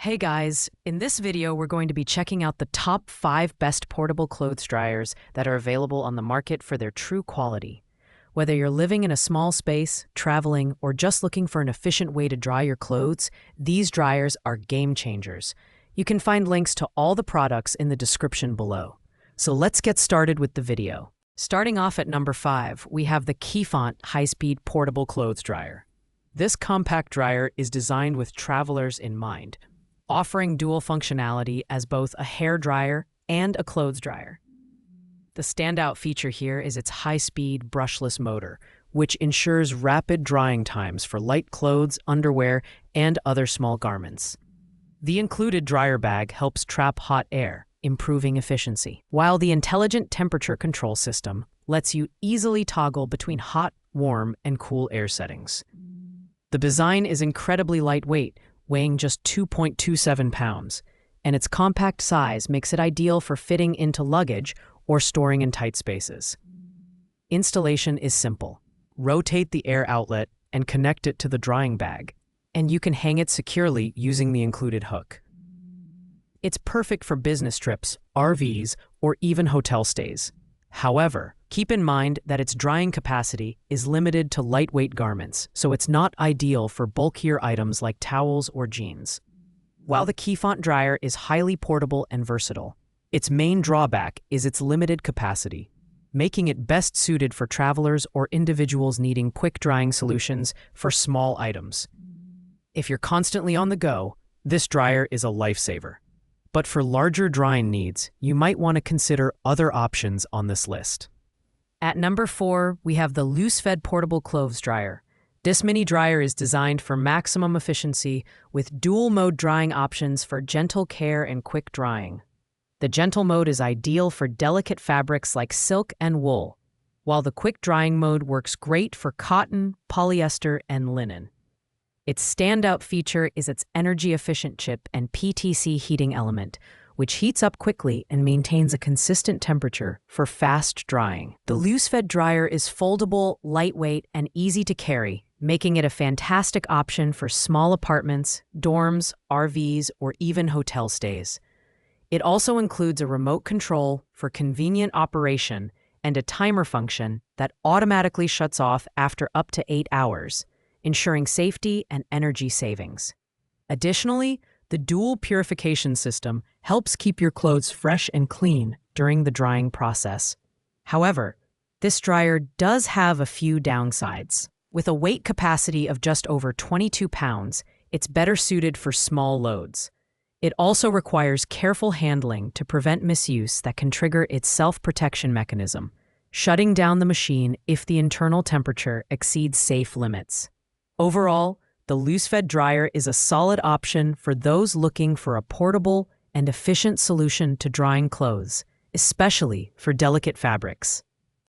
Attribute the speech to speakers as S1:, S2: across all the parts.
S1: Hey guys, in this video we're going to be checking out the top 5 best portable clothes dryers that are available on the market for their true quality. Whether you're living in a small space, traveling, or just looking for an efficient way to dry your clothes, these dryers are game changers. You can find links to all the products in the description below. So let's get started with the video. Starting off at number 5, we have the Keyfont high-speed portable clothes dryer. This compact dryer is designed with travelers in mind, offering dual functionality as both a hair dryer and a clothes dryer. The standout feature here is its high-speed brushless motor, which ensures rapid drying times for light clothes, underwear, and other small garments. The included dryer bag helps trap hot air, improving efficiency, while the intelligent temperature control system lets you easily toggle between hot, warm, and cool air settings. The design is incredibly lightweight, weighing just 2.27 pounds, and its compact size makes it ideal for fitting into luggage or storing in tight spaces. Installation is simple. Rotate the air outlet and connect it to the drying bag, and you can hang it securely using the included hook. It's perfect for business trips, RVs, or even hotel stays. However, keep in mind that its drying capacity is limited to lightweight garments, so it's not ideal for bulkier items like towels or jeans. While the Keyfont dryer is highly portable and versatile, its main drawback is its limited capacity, making it best suited for travelers or individuals needing quick drying solutions for small items. If you're constantly on the go, this dryer is a lifesaver. But for larger drying needs, you might want to consider other options on this list. At number 4, we have the loose-fed portable clothes dryer. This mini dryer is designed for maximum efficiency with dual-mode drying options for gentle care and quick drying. The gentle mode is ideal for delicate fabrics like silk and wool, while the quick drying mode works great for cotton, polyester, and linen. Its standout feature is its energy-efficient chip and PTC heating element, which heats up quickly and maintains a consistent temperature for fast drying. The loose-fed dryer is foldable, lightweight, and easy to carry, making it a fantastic option for small apartments, dorms, RVs, or even hotel stays. It also includes a remote control for convenient operation and a timer function that automatically shuts off after up to 8 hours, ensuring safety and energy savings. Additionally, the dual purification system helps keep your clothes fresh and clean during the drying process. However, this dryer does have a few downsides. With a weight capacity of just over 22 pounds, it's better suited for small loads. It also requires careful handling to prevent misuse that can trigger its self-protection mechanism, shutting down the machine if the internal temperature exceeds safe limits. Overall, the loose-fed dryer is a solid option for those looking for a portable and efficient solution to drying clothes, especially for delicate fabrics.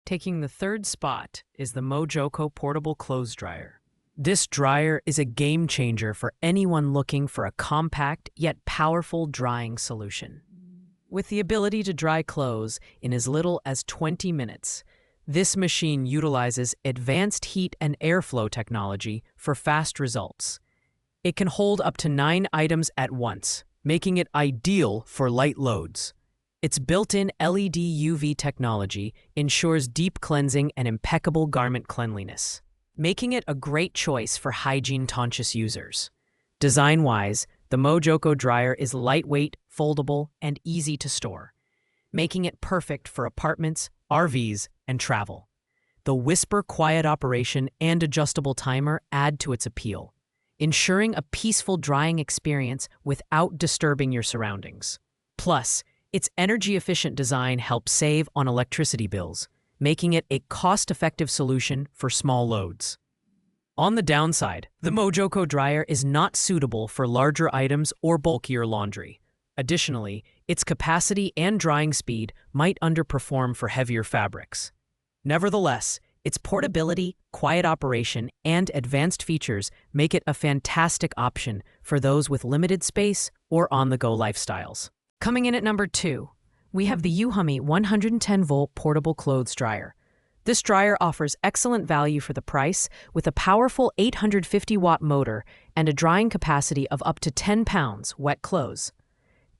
S1: Taking the third spot is the Mojoko portable clothes dryer. This dryer is a game changer for anyone looking for a compact yet powerful drying solution. With the ability to dry clothes in as little as 20 minutes, this machine utilizes advanced heat and airflow technology for fast results. It can hold up to 9 items at once, making it ideal for light loads. Its built-in LED UV technology ensures deep cleansing and impeccable garment cleanliness, making it a great choice for hygiene-conscious users. Design-wise, the Mojoko dryer is lightweight, foldable, and easy to store, making it perfect for apartments, RVs, and travel. The whisper quiet operation and adjustable timer add to its appeal, ensuring a peaceful drying experience without disturbing your surroundings. Plus, its energy-efficient design helps save on electricity bills, making it a cost-effective solution for small loads. On the downside, the Mojoko dryer is not suitable for larger items or bulkier laundry. Additionally, its capacity and drying speed might underperform for heavier fabrics. Nevertheless, its portability, quiet operation, and advanced features make it a fantastic option for those with limited space or on-the-go lifestyles. Coming in at number 2, we have the Uhumi 110-volt portable clothes dryer. This dryer offers excellent value for the price with a powerful 850-watt motor and a drying capacity of up to 10 pounds wet clothes.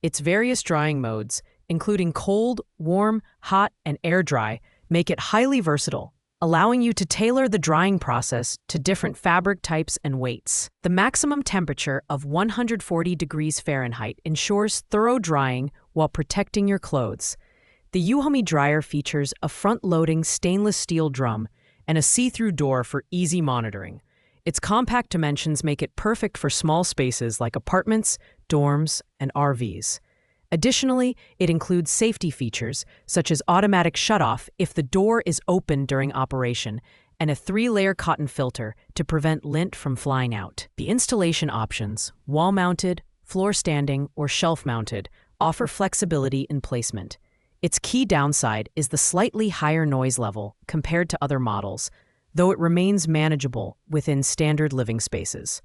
S1: Its various drying modes, including cold, warm, hot, and air dry, make it highly versatile, allowing you to tailor the drying process to different fabric types and weights. The maximum temperature of 140 degrees Fahrenheit ensures thorough drying while protecting your clothes. The Uhami dryer features a front-loading stainless steel drum and a see-through door for easy monitoring. Its compact dimensions make it perfect for small spaces like apartments, dorms, and RVs. Additionally, it includes safety features such as automatic shutoff if the door is open during operation and a 3-layer cotton filter to prevent lint from flying out. The installation options, wall-mounted, floor-standing, or shelf-mounted, offer flexibility in placement. Its key downside is the slightly higher noise level compared to other models, though it remains manageable within standard living spaces.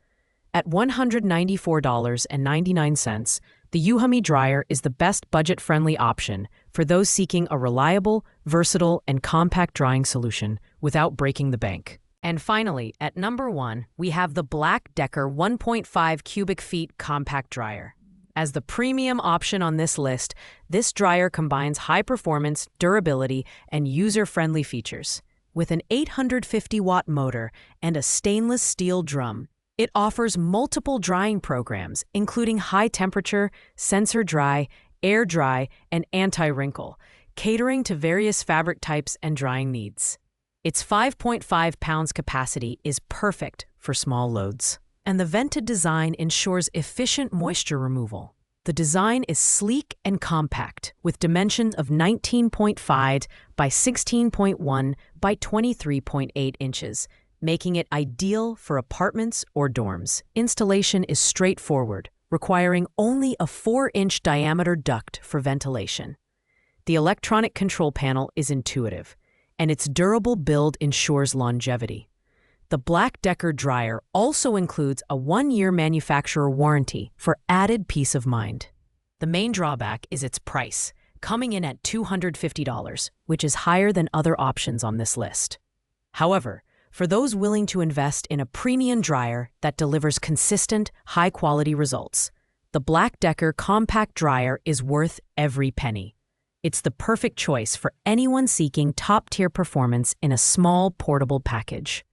S1: At $194.99, the Uhami dryer is the best budget-friendly option for those seeking a reliable, versatile, and compact drying solution without breaking the bank. And finally, at number 1, we have the Black Decker 1.5 cubic feet compact dryer. As the premium option on this list, this dryer combines high performance, durability, and user-friendly features. With an 850-watt motor and a stainless steel drum, it offers multiple drying programs, including high temperature, sensor dry, air dry, and anti-wrinkle, catering to various fabric types and drying needs. Its 5.5 pounds capacity is perfect for small loads, and the vented design ensures efficient moisture removal. The design is sleek and compact, with dimensions of 19.5 by 16.1 by 23.8 inches, making it ideal for apartments or dorms. Installation is straightforward, requiring only a 4-inch diameter duct for ventilation. The electronic control panel is intuitive, and its durable build ensures longevity. The Black Decker dryer also includes a 1-year manufacturer warranty for added peace of mind. The main drawback is its price, coming in at $250, which is higher than other options on this list. However, for those willing to invest in a premium dryer that delivers consistent, high-quality results, the Black Decker compact dryer is worth every penny. It's the perfect choice for anyone seeking top-tier performance in a small, portable package.